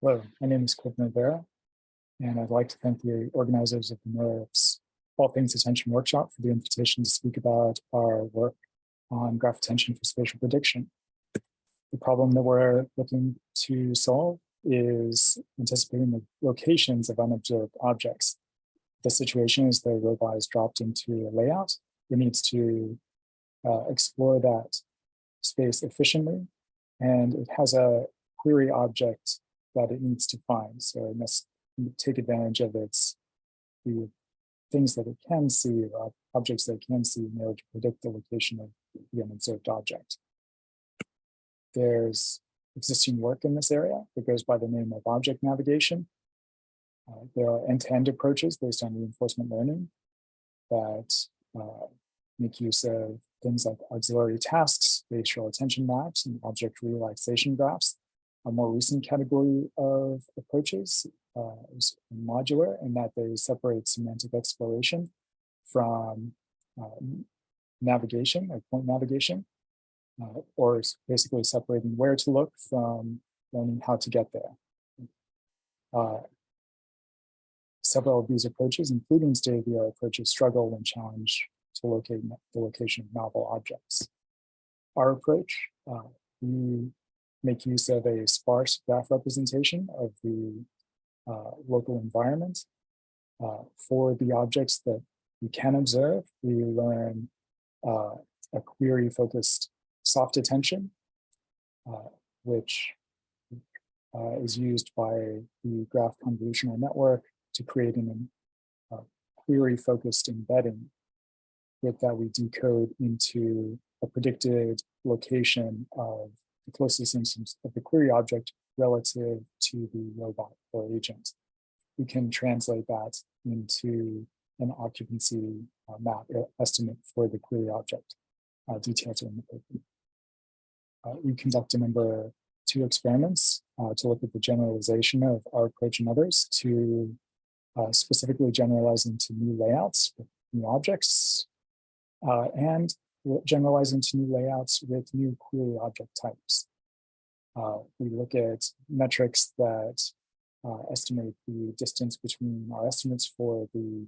Hello, my name is Corban Rivera, and I'd like to thank the organizers of the NeurIPS All Things Attention Workshop for the invitation to speak about our work on graph attention for spatial prediction. The problem that we're looking to solve is anticipating the locations of unobserved objects. The situation is the robot is dropped into a layout. It needs to explore that space efficiently, and it has a query object that it needs to find. So it must take advantage of the things that it can see, or objects that it can see, in order to predict the location of the unobserved object. There's existing work in this area that goes by the name of object navigation. There are end-to-end approaches based on reinforcement learning that make use of things like auxiliary tasks, spatial attention maps, and object relaxation graphs. A more recent category of approaches is modular, in that they separate semantic exploration from navigation, or point navigation, or basically separating where to look from learning how to get there. Several of these approaches, including state-of-the-art approaches, struggle when challenged to locate the location of novel objects. Our approach, we make use of a sparse graph representation of the local environment. For the objects that we can observe, we learn a query-focused soft attention, which is used by the graph convolutional network to create an query-focused embedding that we decode into a predicted location of the closest instance of the query object relative to the robot or agent. We can translate that into an occupancy map estimate for the query object, details in the paper. We conduct a number 2 experiments to look at the generalization of our approach and others, to specifically generalize into new layouts with new objects, and generalize into new layouts with new query object types. We look at metrics that estimate the distance between our estimates for the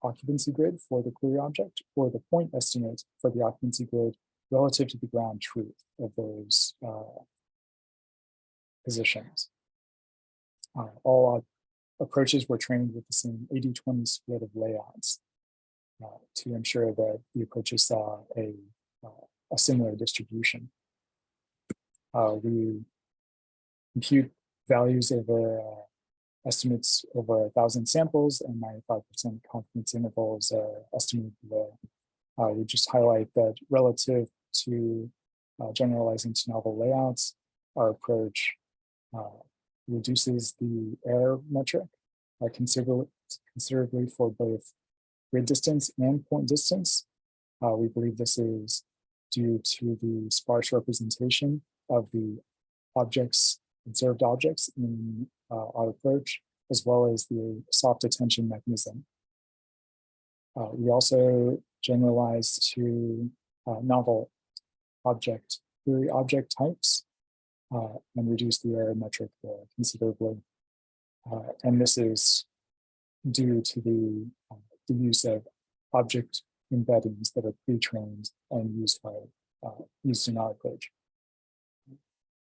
occupancy grid for the query object, or the point estimate for the occupancy grid relative to the ground truth of those positions. All approaches were trained with the same 80-20 split of layouts to ensure that the approaches saw a similar distribution. We compute values over estimates over 1,000 samples, and 95% confidence intervals are estimated below. We just highlight that relative to generalizing to novel layouts, our approach reduces the error metric considerably for both grid distance and point distance. We believe this is due to the sparse representation of the observed objects in our approach, as well as the soft attention mechanism. We also generalize to novel query object types and reduce the error metric considerably. And this is due to the use of object embeddings that are pre-trained and used in our approach.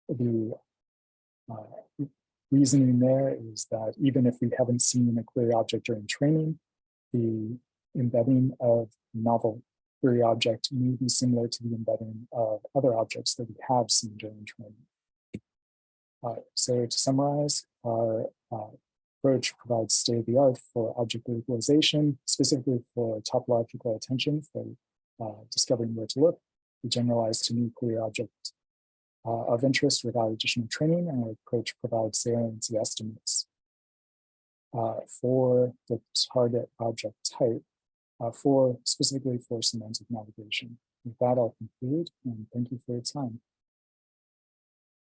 The reasoning there is that even if we haven't seen a query object during training, the embedding of novel query object may be similar to the embedding of other objects that we have seen during training. So to summarize, our approach provides state-of-the-art for object localization, specifically for topological attention for discovering where to look. We generalize to new query object of interest without additional training, and our approach provides saliency estimates for the target object type, specifically for semantic navigation. With that, I'll conclude, and thank you for your time.